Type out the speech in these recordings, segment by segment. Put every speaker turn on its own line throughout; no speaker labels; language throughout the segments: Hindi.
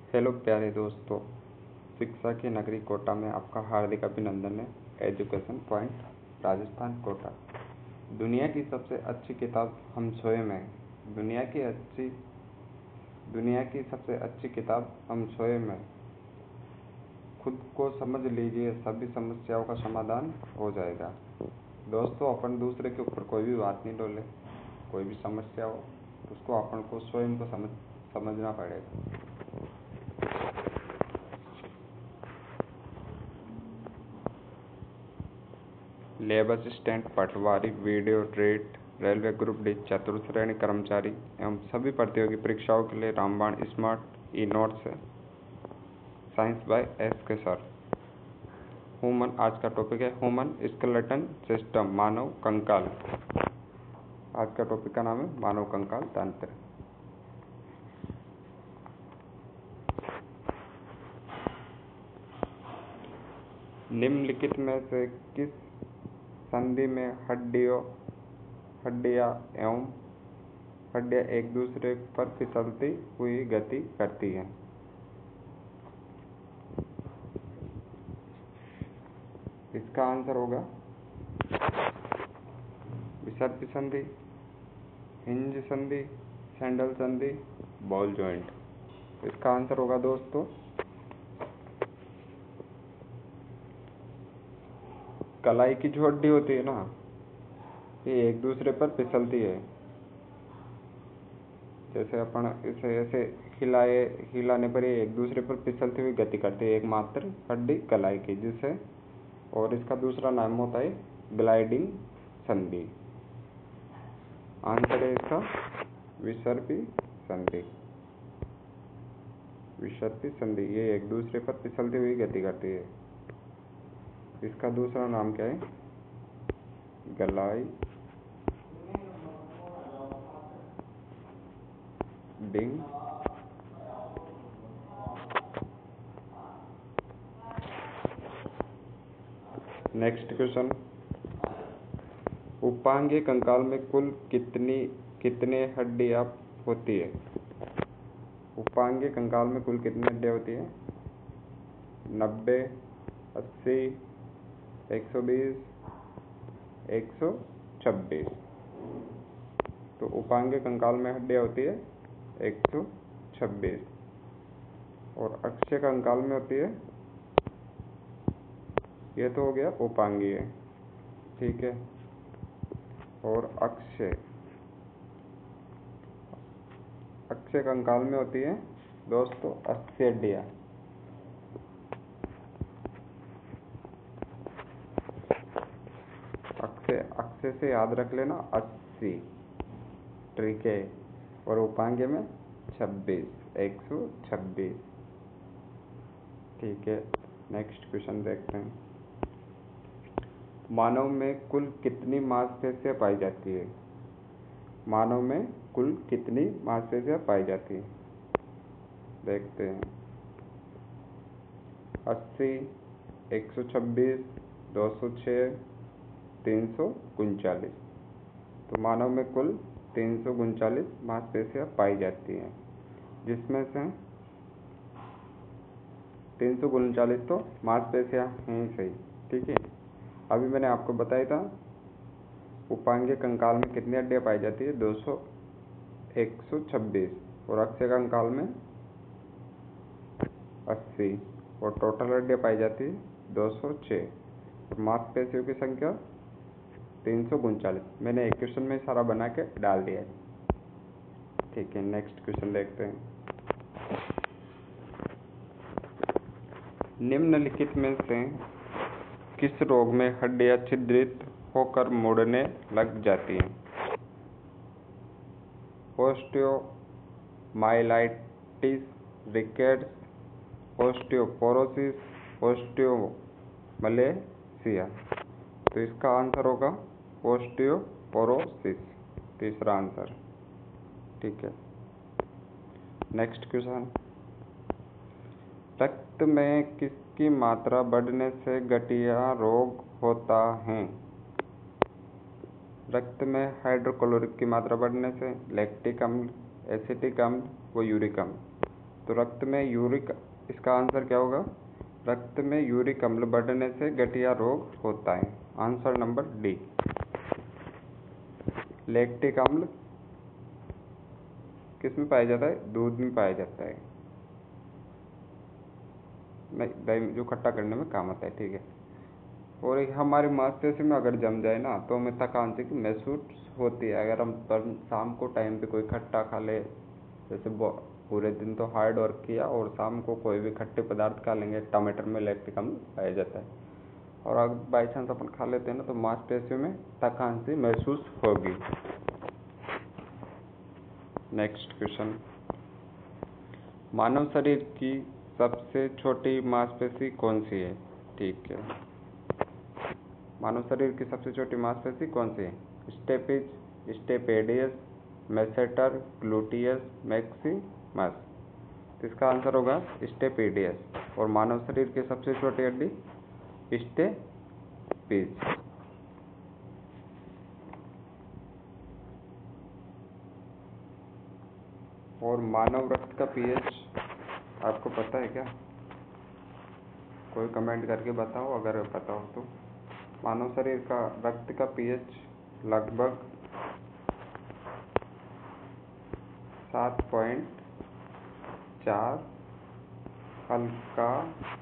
हेलो प्यारे दोस्तों, शिक्षा की नगरी कोटा में आपका हार्दिक अभिनंदन है। Education point Rajasthan Kota. दुनिया की सबसे अच्छी किताब हम स्वयं हैं। दुनिया की सबसे अच्छी किताब हम स्वयं हैं। खुद को समझ लीजिए, सभी समस्याओं का समाधान हो जाएगा। दोस्तों, अपन दूसरे के ऊपर कोई भी बात नहीं डोले। कोई भी समस्या हो उसको अपन को स्वयं को समझना पड़ेगा। लेब असिस्टेंट, पटवारी, video trade, railway group D, चतुर्थ श्रेणी कर्मचारी एवं सभी प्रतियोगी परीक्षाओं के लिए रामबाण स्मार्ट ई नोट्स है। साइंस बाय एस के सर। ह्यूमन, आज का टॉपिक है ह्यूमन स्केलेटन सिस्टम, मानव कंकाल। आज का टॉपिक का नाम है मानव कंकाल तंत्र। निम्नलिखित में से किस संधि में हड्डियां एक दूसरे पर फिसलती हुई गति करती हैं? इसका आंसर होगा विसर्पी संधि, हिंज संधि, सैंडल संधि, बॉल जॉइंट। इसका आंसर होगा दोस्तों कलाई की जो हड्डी होती है ना, ये एक दूसरे पर फिसलती है। जैसे अपन इसे ऐसे हिलाने पर ये एक दूसरे पर फिसलती हुई गति करती है, एकमात्र हड्डी कलाई की, जिसे और इसका दूसरा नाम होता है ग्लाइडिंग संधि। आंसर है इसका विसर्पी संधि। विसर्पी संधि ये एक दूसरे पर फिसलती हुई गति करती है। इसका दूसरा नाम क्या है? Gliding next question. उपांगीय कंकाल में कुल कितने हड्डियां होती है? उपांगीय कंकाल में कुल कितनी हड्डियां होती है? 90, 80, 120, 126। तो उपांगीय कंकाल में हड्डियां होती है 126 और अक्षीय कंकाल में होती है, ये तो हो गया उपांगीय, ठीक है। और अक्षय कंकाल में होती है दोस्तों 80 हड्डियां। अक्षय से याद रख लेना 80, ठीक है। और उपांगीय में 26, 126, ठीक है। नेक्स्ट क्वेश्चन देखते हैं। मानव में कुल कितनी मांसपेशियां पाई जाती है? मानव में कुल कितनी मांसपेशियां पाई जाती है? देखते हैं। 80, 126, 206, 339। तो मानव में कुल 339 मांसपेशियां पाई जाती हैं, जिसमें से 339 तो मांसपेशियां हैं सही, ठीक है। अभी मैंने आपको बताया था उपांगीय कंकाल में कितनी हड्डियां पाई जाती है? 126 और अक्षीय कंकाल में 80 और टोटल हड्डियां पाई जाती है 206 और मांसपेशियों की संख्या 339। मैंने एक क्वेश्चन में सारा बना के डाल दिया है, ठीक है। नेक्स्ट क्वेश्चन देखते हैं। निम्नलिखित में से किस रोग में हड्डियां छिद्रित होकर मुड़ने लग जाती हैं? Osteomyelitis, rickets, osteoporosis, osteomalacia. तो इसका आंसर होगा ऑस्टियोपोरोसिस, तीसरा आंसर, ठीक है। Next question. रक्त में किसकी मात्रा बढ़ने से गठिया रोग होता है? रक्त में हाइड्रोक्लोरिक की मात्रा बढ़ने से, लैक्टिक अम्ल, एसिटिक अम्ल व यूरिक अम्ल। तो रक्त में यूरिक, इसका आंसर क्या होगा? रक्त में यूरिक अम्ल बढ़ने से गठिया रोग होता है। Answer number D. लैक्टिक अम्ल किस में पाया जाता है? दूध में पाया जाता है, नहीं दही जो खट्टा करने में काम आता है, ठीक है। और एक हमारी मांसपेशी में अगर जम जाए ना तो हमें थकान सी महसूस होती है। अगर हम शाम को टाइम पे कोई खट्टा खा ले, जैसे पूरे दिन तो हार्ड वर्क किया और शाम को कोई भी खट्टे पदार्थ खा लेंगे, टमाटर में लैक्टिक अम्ल पाया जाता है, और अगर बाई चांस अपन खा लेते हैं ना तो मांसपेशियों में थकान सी महसूस होगी। नेक्स्ट क्वेश्चन, मानव शरीर की सबसे छोटी मांसपेशी कौन सी है? ठीक है, मानव शरीर की सबसे छोटी मांसपेशी कौन सी है? Stapes, stapedius, masseter, gluteus, Maximus. तो इसका आंसर होगा स्टेपेडियस। और मानव शरीर की सबसे छोटी हड्डी स्टेपिज। और मानव रक्त का पीएच आपको पता है क्या? कोई कमेंट करके बताओ अगर पता हो तो। मानव शरीर का रक्त का पीएच लगभग 7.4 हल्का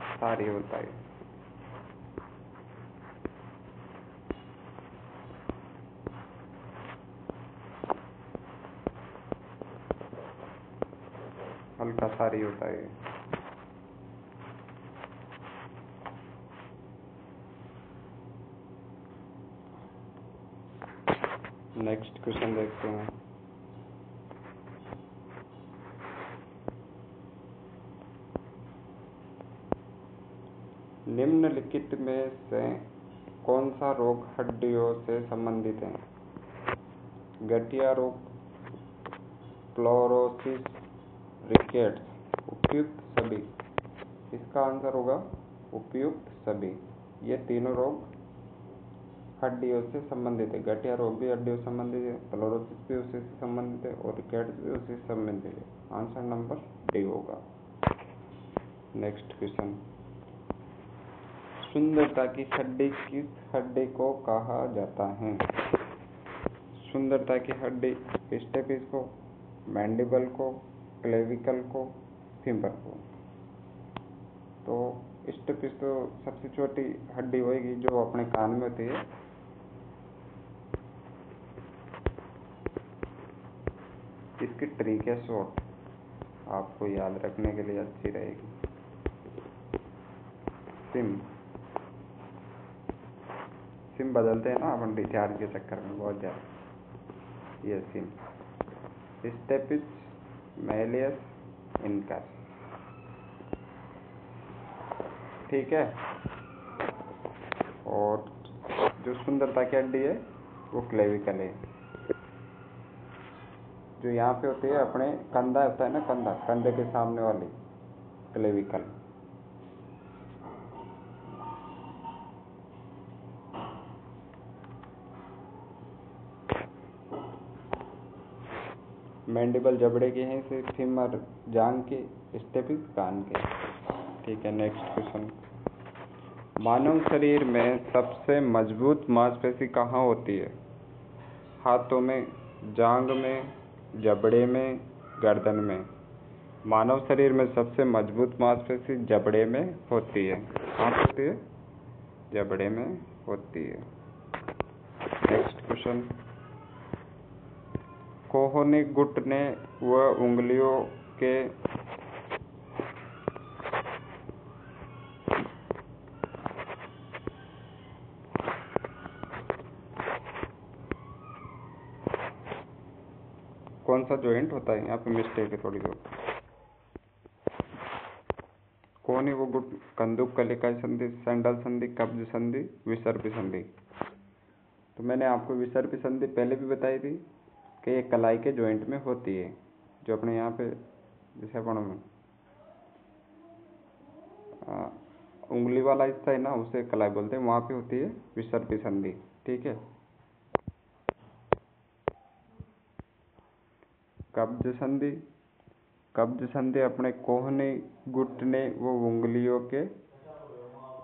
क्षारीय होता है। हल्का क्षारीय होता है। नेक्स्ट क्वेश्चन देखते हैं। निम्नलिखित में से कौन सा रोग हड्डियों से संबंधित है? गठिया रोग, फ्लोरोसिस, रिकेट्स, उपयुक्त सभी। इसका आंसर होगा उपयुक्त सभी। ये तीनों रोग हड्डियों से संबंधित है। गठिया रोग भी हड्डियों से संबंधित है, फ्लोरोसिस भी उसी से संबंधित है, और रिकेट्स भी उसी से संबंधित है। आंसर नंबर डी होगा। नेक्स्ट क्वेश्चन, सुंदरता की हड्डी किस हड्डी को कहा जाता है? सुंदरता की हड्डी स्टेपिस को, मैंडिबल को, क्लेविकल को, फीमर को। तो स्टेपिस तो सबसे छोटी हड्डी होगी जो अपने कान में होती है। इसकी ट्रिक है शॉर्ट, आपको याद रखने के लिए अच्छी रहेगी। सिम बदलते हैं ना अपन रिचार्ज के चक्कर में बहुत ज़्यादा। ये सिम स्टेपिस, मैलियस, इनकस, ठीक है। और जो सुंदरता की हड्डी है वो क्लेविकल है, जो यहाँ पे होती है अपने कंधा होता है ना, कंधे के सामने वाली क्लेविकल। मैंडिबल जबड़े के हैं, से फीमर जांघ के, स्टेपिस कान के, ठीक है। नेक्स्ट क्वेश्चन, मानव शरीर में सबसे मजबूत मांसपेशी कहाँ होती है? हाथों में, जांघ में, जबड़े में, गर्दन में। मानव शरीर में सबसे मजबूत मांसपेशी जबड़े में होती है। कहाँ होती है? जबड़े में होती है। नेक्स्ट क्वेश्चन, कोहनी, घुटने व उंगलियों के कौन सा जॉइंट होता है? यहाँ पे मिस्टेक है थोड़ी बहुत। कोहनी व घुट, कंदुक, कलिकाई संधि, सैंडल संधि, कब्ज संधि, विसर्पी संधि। तो मैंने आपको विसर्पी संधि पहले भी बताई थी कि ये कलाई के जॉइंट में होती है, जो अपने यहाँ पे जैसे अपन उंगली वाला हिस्सा है ना, उसे कलाई बोलते हैं, वहाँ पे होती है विसर्पी संधि, ठीक है। कब्ज संधि, कब्ज संधि अपने कोहनी, घुटने व उंगलियों के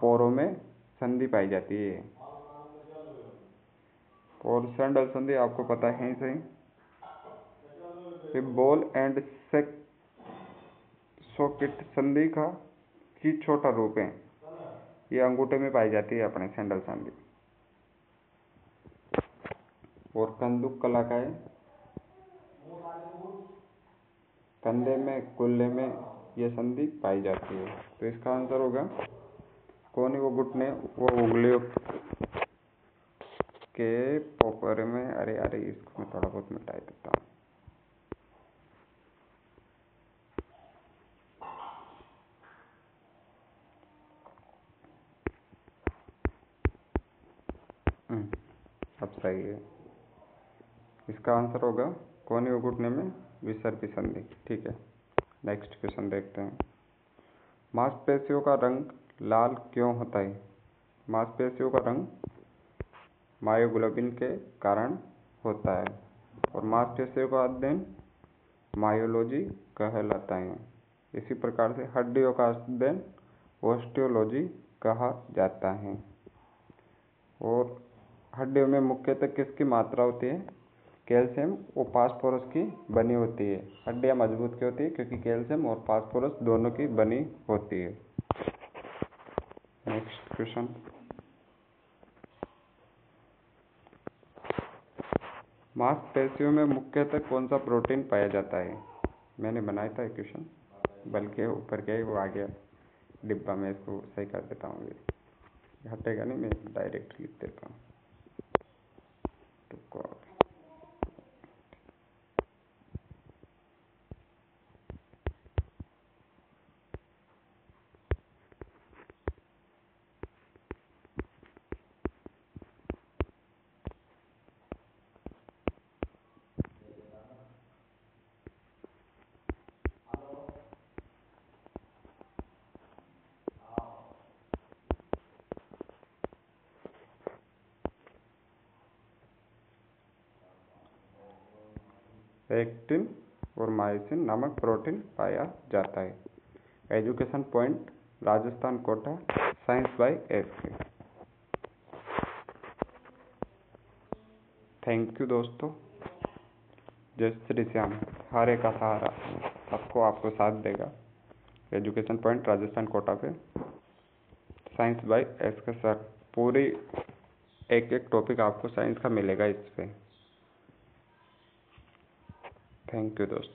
पोरों में संधि पाई जाती है। और सैंडल संधि आपको पता है ही सही, ये बॉल एंड सॉकेट संधि का ही छोटा रूप है। ये अंगूठे में पाई जाती है अपने सैंडल संधि। और कंदुक कलाकाएं कंधे में, कुल्ले में यह संधि पाई जाती है। तो इसका आंसर होगा कोहनी व घुटने व उंगलियों के पोपरे में। अरे इसको मैं थोड़ा बहुत मिटा देता हूँ। अब सही है। इसका आंसर होगा कोहनी व घुटने में विसर्पी संधि। ठीक है, नेक्स्ट क्वेश्चन देखते हैं। मांसपेशियों का रंग लाल क्यों होता है? मांसपेशियों का रंग मायोग्लोबिन के कारण होता है। और मांसपेशियों का अध्ययन मायोलॉजी कहलाता है। इसी प्रकार से हड्डियों का अध्ययन ऑस्टियोलॉजी कहा जाता है। और हड्डियों में मुख्यतः किसकी मात्रा होती है? कैल्शियम और फास्फोरस की बनी होती है। हड्डियां मजबूत क्यों होती है? क्योंकि कैल्शियम और फास्फोरस दोनों की बनी होती है। Next question. मांसपेशियों में मुख्यतः कौन सा प्रोटीन पाया जाता है? मैंने बनाया था क्वेश्चन, बल्कि ऊपर गया ही वो आ गया डिब्बा में। इसको सही कर देता हूँ, ये हटेगा नहीं, मैं डायरेक्ट लिख देता हूँ। एक्टिन और मायोसिन नामक प्रोटीन पाया जाता है। Education point Rajasthan Kota, science by S. Thank you दोस्तों। जय श्री श्याम। हारे का सहारा सबको आपको साथ देगा। एजुकेशन पॉइंट राजस्थान कोटा पे साइंस बाय एस के सर पूरी एक टॉपिक आपको साइंस का मिलेगा इस पे। थैंक यू दोस्तों।